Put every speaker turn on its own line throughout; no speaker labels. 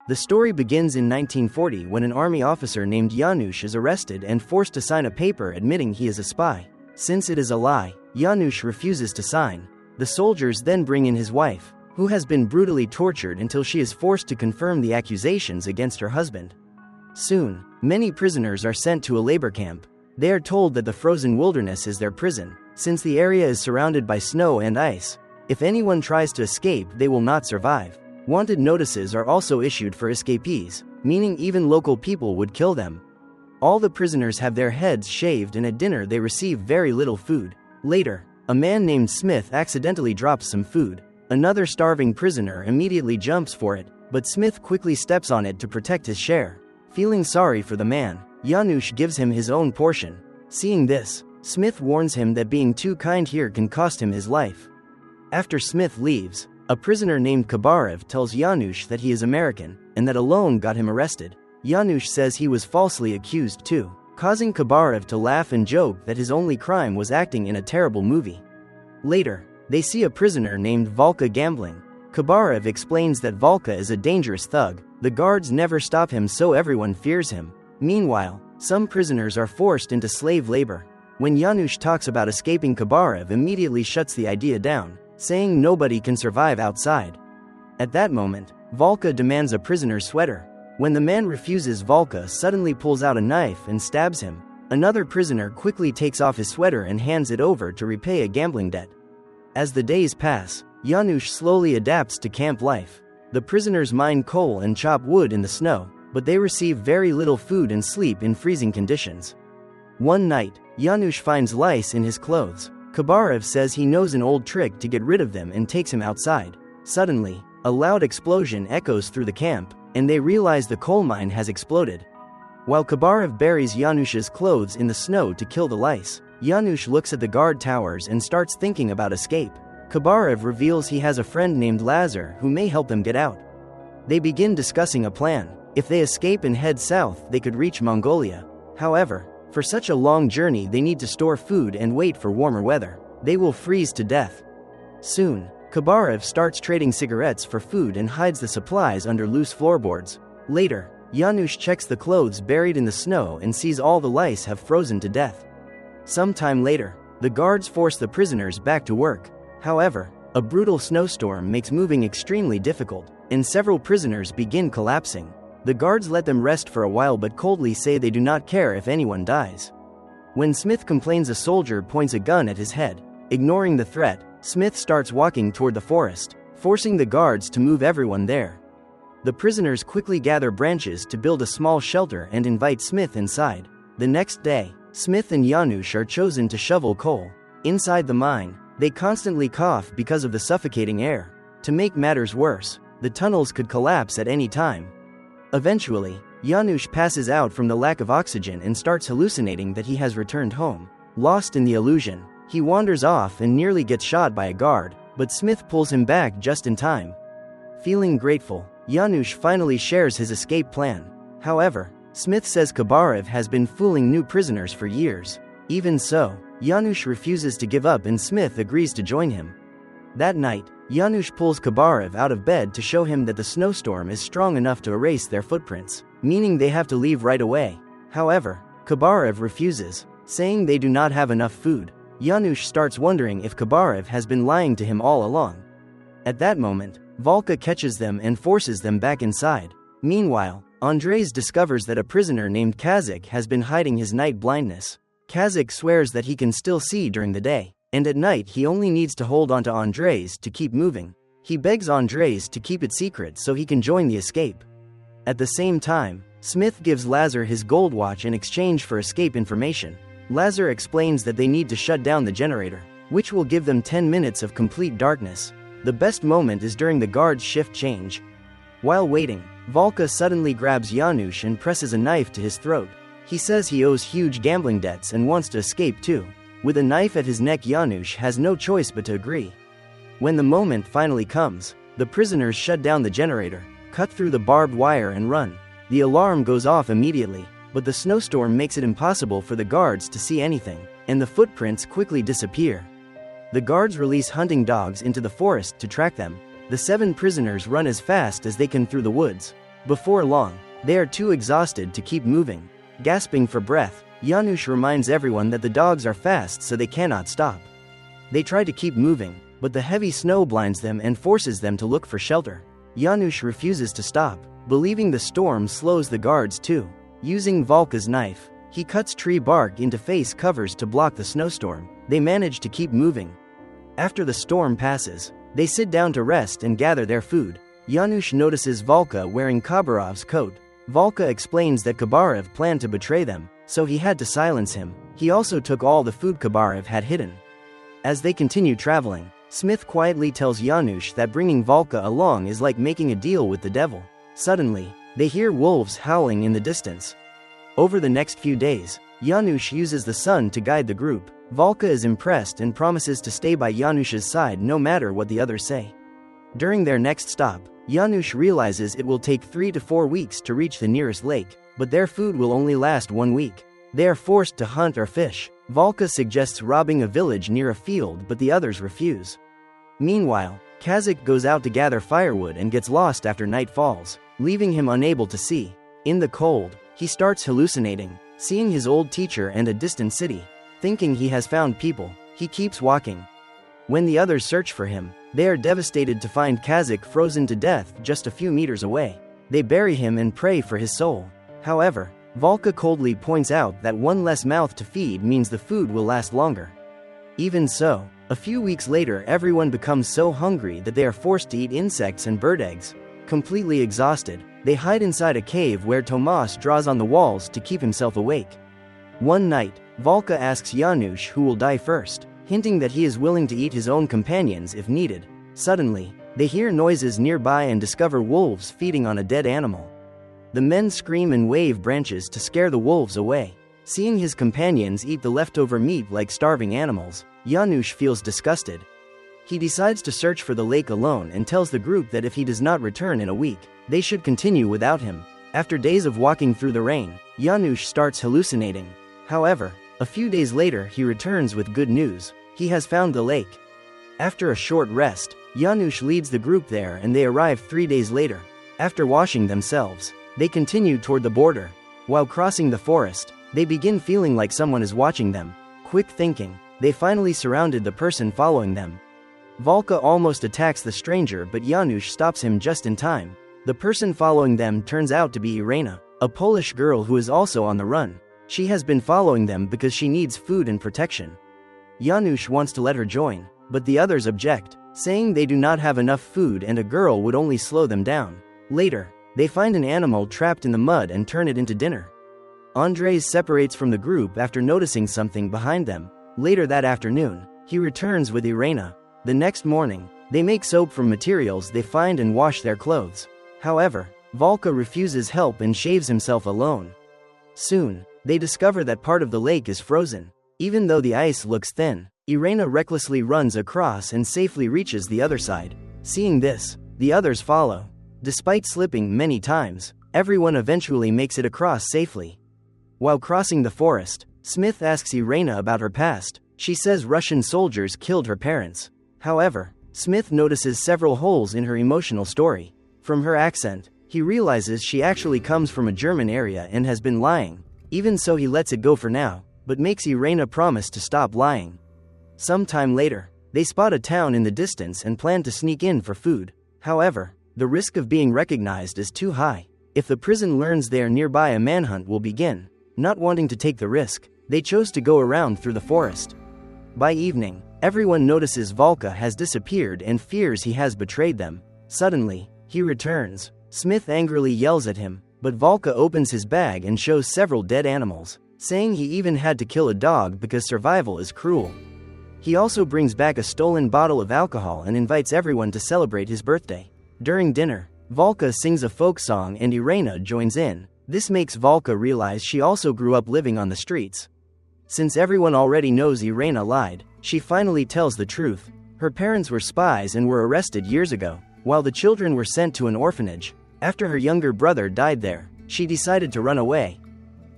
The story begins in 1940 when an army officer named Janusz is arrested and forced to sign a paper admitting he is a spy. Since it is a lie, Janusz refuses to sign. The soldiers then bring in his wife, who has been brutally tortured until she is forced to confirm the accusations against her husband. Soon, many prisoners are sent to a labor camp. They are told that the frozen wilderness is their prison, since the area is surrounded by snow and ice. If anyone tries to escape, they will not survive. Wanted notices are also issued for escapees, meaning even local people would kill them. All the prisoners have their heads shaved, and at dinner they receive very little food. Later, a man named Smith accidentally drops some food. Another starving prisoner immediately jumps for it, but Smith quickly steps on it to protect his share. Feeling sorry for the man, Janusz gives him his own portion. Seeing this, Smith warns him that being too kind here can cost him his life. After Smith leaves, a prisoner named Kabarev tells Janusz that he is American, and that alone got him arrested. Janusz says he was falsely accused too, causing Kabarev to laugh and joke that his only crime was acting in a terrible movie. Later, they see a prisoner named Valka gambling. Kabarev explains that Valka is a dangerous thug. The guards never stop him, so everyone fears him. Meanwhile, some prisoners are forced into slave labor. When Janusz talks about escaping, Kabarev immediately shuts the idea down, saying nobody can survive outside. At that moment, Valka demands a prisoner's sweater. When the man refuses, Valka suddenly pulls out a knife and stabs him. Another prisoner quickly takes off his sweater and hands it over to repay a gambling debt. As the days pass, Janusz slowly adapts to camp life. The prisoners mine coal and chop wood in the snow, but they receive very little food and sleep in freezing conditions. One night, Janusz finds lice in his clothes. Kabarev says he knows an old trick to get rid of them and takes him outside. Suddenly, a loud explosion echoes through the camp, and they realize the coal mine has exploded. While Kabarev buries Janusz's clothes in the snow to kill the lice, Janusz looks at the guard towers and starts thinking about escape. Kabarev reveals he has a friend named Lazar who may help them get out. They begin discussing a plan. If they escape and head south, they could reach Mongolia. However, for such a long journey, they need to store food and wait for warmer weather. They will freeze to death. Soon, Kabarev starts trading cigarettes for food and hides the supplies under loose floorboards. Later, Janusz checks the clothes buried in the snow and sees all the lice have frozen to death. Sometime later, the guards force the prisoners back to work. However, a brutal snowstorm makes moving extremely difficult, and several prisoners begin collapsing. The guards let them rest for a while but coldly say they do not care if anyone dies. When Smith complains, a soldier points a gun at his head. Ignoring the threat, Smith starts walking toward the forest, forcing the guards to move everyone there. The prisoners quickly gather branches to build a small shelter and invite Smith inside. The next day, Smith and Janusz are chosen to shovel coal. Inside the mine, they constantly cough because of the suffocating air. To make matters worse, the tunnels could collapse at any time. Eventually, Janusz passes out from the lack of oxygen and starts hallucinating that he has returned home. Lost in the illusion, he wanders off and nearly gets shot by a guard, but Smith pulls him back just in time. Feeling grateful, Janusz finally shares his escape plan. However, Smith says Kabarev has been fooling new prisoners for years. Even so, Janusz refuses to give up and Smith agrees to join him. That night, Janusz pulls Kabarev out of bed to show him that the snowstorm is strong enough to erase their footprints, meaning they have to leave right away. However, Kabarev refuses, saying they do not have enough food. Janusz starts wondering if Kabarev has been lying to him all along. At that moment, Valka catches them and forces them back inside. Meanwhile, Andres discovers that a prisoner named Kazak has been hiding his night blindness. Kazak swears that he can still see during the day, and at night he only needs to hold onto Andres to keep moving. He begs Andres to keep it secret so he can join the escape. At the same time, Smith gives Lazar his gold watch in exchange for escape information. Lazar explains that they need to shut down the generator, which will give them 10 minutes of complete darkness. The best moment is during the guard's shift change. While waiting, Valka suddenly grabs Janusz and presses a knife to his throat. He says he owes huge gambling debts and wants to escape too. With a knife at his neck, Janusz has no choice but to agree. When the moment finally comes, the prisoners shut down the generator, cut through the barbed wire and run. The alarm goes off immediately, but the snowstorm makes it impossible for the guards to see anything, and the footprints quickly disappear. The guards release hunting dogs into the forest to track them. The 7 prisoners run as fast as they can through the woods. Before long, they are too exhausted to keep moving. Gasping for breath, Janusz reminds everyone that the dogs are fast so they cannot stop. They try to keep moving, but the heavy snow blinds them and forces them to look for shelter. Janusz refuses to stop, believing the storm slows the guards too. Using Volka's knife, he cuts tree bark into face covers to block the snowstorm. They manage to keep moving. After the storm passes, they sit down to rest and gather their food. Janusz notices Volka wearing Khabarov's coat. Volka explains that Khabarov planned to betray them, so he had to silence him. He also took all the food Khabarov had hidden. As they continue traveling, Smith quietly tells Janusz that bringing Volka along is like making a deal with the devil. Suddenly, they hear wolves howling in the distance. Over the next few days, Janusz uses the sun to guide the group. Volka is impressed and promises to stay by Janusz's side no matter what the others say. During their next stop, Janusz realizes it will take 3 to 4 weeks to reach the nearest lake, but their food will only last 1 week. They are forced to hunt or fish. Volka suggests robbing a village near a field, but the others refuse. Meanwhile, Kazakh goes out to gather firewood and gets lost after night falls, leaving him unable to see. In the cold, he starts hallucinating, seeing his old teacher and a distant city. Thinking he has found people, he keeps walking. When the others search for him, they are devastated to find Kazakh frozen to death just a few meters away. They bury him and pray for his soul. However, Volka coldly points out that one less mouth to feed means the food will last longer. Even so, a few weeks later everyone becomes so hungry that they are forced to eat insects and bird eggs. Completely exhausted, they hide inside a cave where Tomas draws on the walls to keep himself awake. One night, Volka asks Janusz who will die first, hinting that he is willing to eat his own companions if needed. Suddenly, they hear noises nearby and discover wolves feeding on a dead animal. The men scream and wave branches to scare the wolves away. Seeing his companions eat the leftover meat like starving animals, Janusz feels disgusted. He decides to search for the lake alone and tells the group that if he does not return in a week, they should continue without him. After days of walking through the rain, Janusz starts hallucinating. However, a few days later he returns with good news. He has found the lake. After a short rest, Janusz leads the group there and they arrive 3 days later. After washing themselves, they continue toward the border. While crossing the forest, they begin feeling like someone is watching them. Quick thinking, they finally surrounded the person following them. Volka almost attacks the stranger, but Janusz stops him just in time. The person following them turns out to be Irena, a Polish girl who is also on the run. She has been following them because she needs food and protection. Janusz wants to let her join, but the others object, saying they do not have enough food and a girl would only slow them down. Later, they find an animal trapped in the mud and turn it into dinner. Andres separates from the group after noticing something behind them. Later that afternoon, he returns with Irena. The next morning, they make soap from materials they find and wash their clothes. However, Volka refuses help and shaves himself alone. Soon, they discover that part of the lake is frozen. Even though the ice looks thin, Irena recklessly runs across and safely reaches the other side. Seeing this, the others follow. Despite slipping many times, everyone eventually makes it across safely. While crossing the forest, Smith asks Irena about her past. She says Russian soldiers killed her parents. However, Smith notices several holes in her emotional story. From her accent, he realizes she actually comes from a German area and has been lying. Even so, he lets it go for now, but makes Irena promise to stop lying. Some time later, they spot a town in the distance and plan to sneak in for food. However, the risk of being recognized is too high. If the prison learns they are nearby, a manhunt will begin. Not wanting to take the risk, they chose to go around through the forest. By evening, everyone notices Volka has disappeared and fears he has betrayed them. Suddenly, he returns. Smith angrily yells at him, but Volka opens his bag and shows several dead animals, saying he even had to kill a dog because survival is cruel. He also brings back a stolen bottle of alcohol and invites everyone to celebrate his birthday. During dinner, Volka sings a folk song and Irena joins in. This makes Volka realize she also grew up living on the streets. Since everyone already knows Irena lied, she finally tells the truth. Her parents were spies and were arrested years ago, while the children were sent to an orphanage. After her younger brother died there, she decided to run away.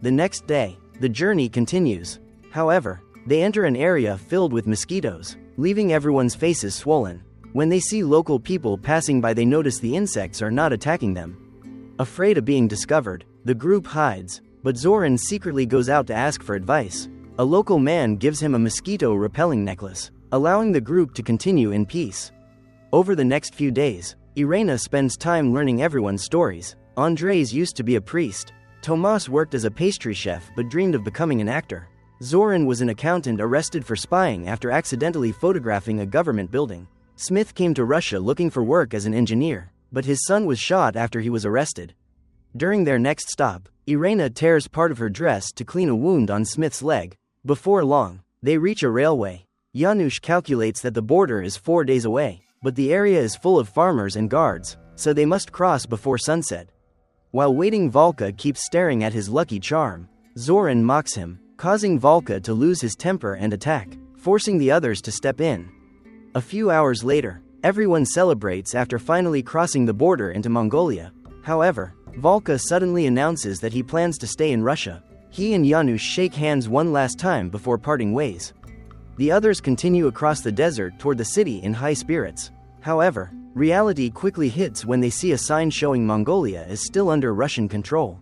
The next day, the journey continues. However, they enter an area filled with mosquitoes, leaving everyone's faces swollen. When they see local people passing by, they notice the insects are not attacking them. Afraid of being discovered, the group hides, but Zoran secretly goes out to ask for advice. A local man gives him a mosquito-repelling necklace, allowing the group to continue in peace. Over the next few days, Irena spends time learning everyone's stories. Andres used to be a priest. Tomas worked as a pastry chef but dreamed of becoming an actor. Zoran was an accountant arrested for spying after accidentally photographing a government building. Smith came to Russia looking for work as an engineer, but his son was shot after he was arrested. During their next stop, Irena tears part of her dress to clean a wound on Smith's leg. Before long, they reach a railway. Janusz calculates that the border is 4 days away, but the area is full of farmers and guards, so they must cross before sunset. While waiting, Valka keeps staring at his lucky charm. Zoran mocks him, causing Valka to lose his temper and attack, forcing the others to step in. A few hours later, everyone celebrates after finally crossing the border into Mongolia. However, Valka suddenly announces that he plans to stay in Russia. He and Janusz shake hands one last time before parting ways. The others continue across the desert toward the city in high spirits. However, reality quickly hits when they see a sign showing Mongolia is still under Russian control.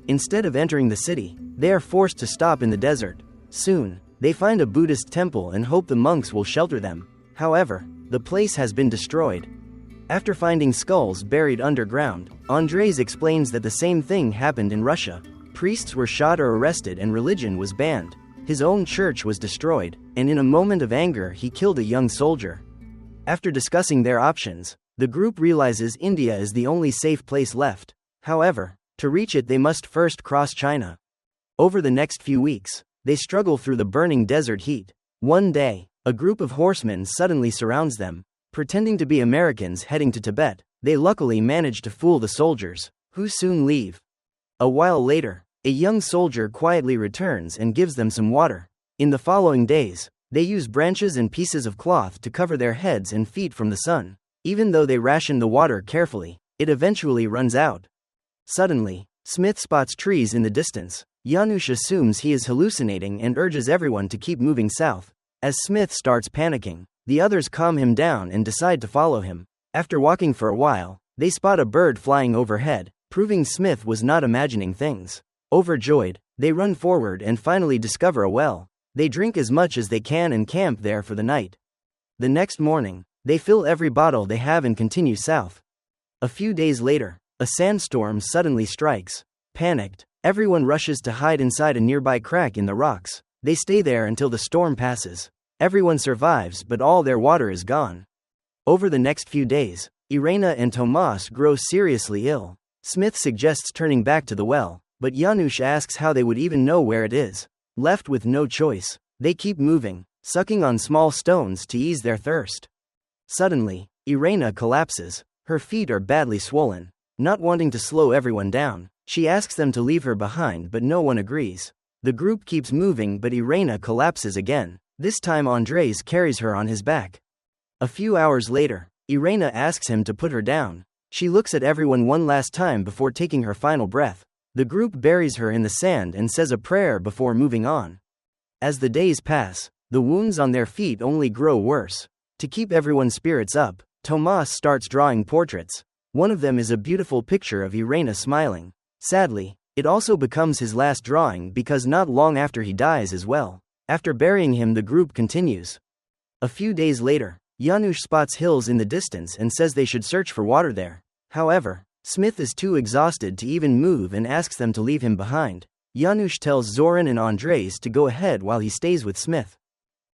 Instead of entering the city, they are forced to stop in the desert. Soon, they find a Buddhist temple and hope the monks will shelter them. However, the place has been destroyed. After finding skulls buried underground, Andres explains that the same thing happened in Russia. Priests were shot or arrested and religion was banned. His own church was destroyed, and in a moment of anger he killed a young soldier. After discussing their options, the group realizes India is the only safe place left. However, to reach it they must first cross China. Over the next few weeks, they struggle through the burning desert heat. One day, a group of horsemen suddenly surrounds them. Pretending to be Americans heading to Tibet, they luckily manage to fool the soldiers, who soon leave. A while later, a young soldier quietly returns and gives them some water. In the following days, they use branches and pieces of cloth to cover their heads and feet from the sun. Even though they ration the water carefully, it eventually runs out. Suddenly, Smith spots trees in the distance. Janusz assumes he is hallucinating and urges everyone to keep moving south. As Smith starts panicking, the others calm him down and decide to follow him. After walking for a while, they spot a bird flying overhead, proving Smith was not imagining things. Overjoyed, they run forward and finally discover a well. They drink as much as they can and camp there for the night. The next morning, they fill every bottle they have and continue south. A few days later, a sandstorm suddenly strikes. Panicked, everyone rushes to hide inside a nearby crack in the rocks. They stay there until the storm passes. Everyone survives, but all their water is gone. Over the next few days, Irena and Tomas grow seriously ill. Smith suggests turning back to the well, but Janusz asks how they would even know where it is. Left with no choice, they keep moving, sucking on small stones to ease their thirst. Suddenly, Irena collapses. Her feet are badly swollen. Not wanting to slow everyone down, she asks them to leave her behind, but no one agrees. The group keeps moving, but Irena collapses again. This time Andres carries her on his back. A few hours later, Irena asks him to put her down. She looks at everyone one last time before taking her final breath. The group buries her in the sand and says a prayer before moving on. As the days pass, the wounds on their feet only grow worse. To keep everyone's spirits up, Tomas starts drawing portraits. One of them is a beautiful picture of Irena smiling. Sadly, it also becomes his last drawing because not long after he dies as well. After burying him, the group continues. A few days later, Janusz spots hills in the distance and says they should search for water there. However, Smith is too exhausted to even move and asks them to leave him behind. Janusz tells Zoran and Andres to go ahead while he stays with Smith.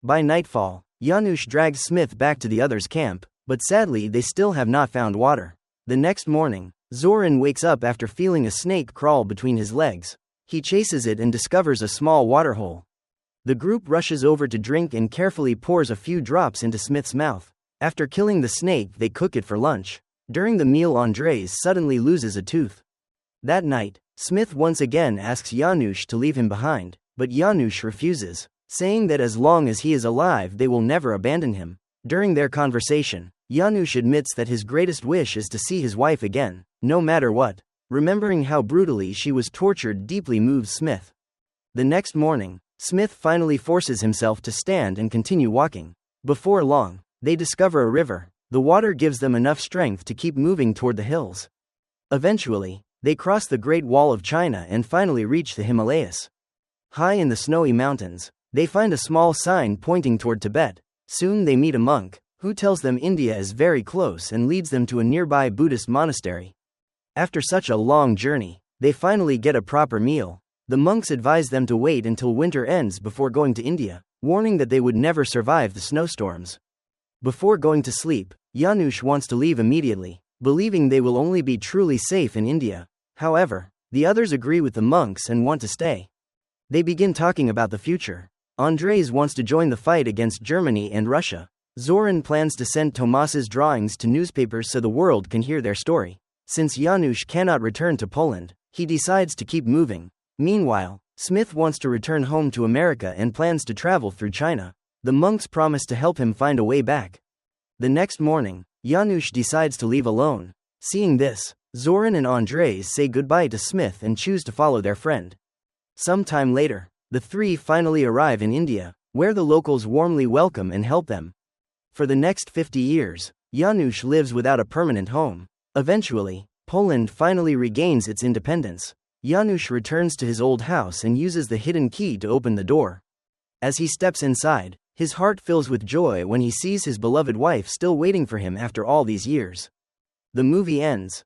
By nightfall, Janusz drags Smith back to the others' camp, but sadly they still have not found water. The next morning, Zoran wakes up after feeling a snake crawl between his legs. He chases it and discovers a small waterhole. The group rushes over to drink and carefully pours a few drops into Smith's mouth. After killing the snake, they cook it for lunch. During the meal, Andres suddenly loses a tooth. That night, Smith once again asks Janusz to leave him behind, but Janusz refuses, saying that as long as he is alive they will never abandon him. During their conversation, Janusz admits that his greatest wish is to see his wife again, no matter what. Remembering how brutally she was tortured deeply moves Smith. The next morning, Smith finally forces himself to stand and continue walking. Before long, they discover a river. The water gives them enough strength to keep moving toward the hills. Eventually, They cross the Great Wall of China and finally reach the Himalayas. High in the snowy mountains, they find a small sign pointing toward Tibet. Soon they meet a monk, who tells them India is very close and leads them to a nearby Buddhist monastery. After such a long journey, they finally get a proper meal. The monks advise them to wait until winter ends before going to India, warning that they would never survive the snowstorms. Before going to sleep, Janusz wants to leave immediately, believing they will only be truly safe in India. However, the others agree with the monks and want to stay. They begin talking about the future. Andres wants to join the fight against Germany and Russia. Zoran plans to send Tomas's drawings to newspapers so the world can hear their story. Since Janusz cannot return to Poland, he decides to keep moving. Meanwhile, Smith wants to return home to America and plans to travel through China. The monks promise to help him find a way back. The next morning, Janusz decides to leave alone. Seeing this, Zoran and Andres say goodbye to Smith and choose to follow their friend. Some time later, the three finally arrive in India, where the locals warmly welcome and help them. For the next 50 years, Janusz lives without a permanent home. Eventually, Poland finally regains its independence. Janusz returns to his old house and uses the hidden key to open the door. As he steps inside, his heart fills with joy when he sees his beloved wife still waiting for him after all these years. The movie ends.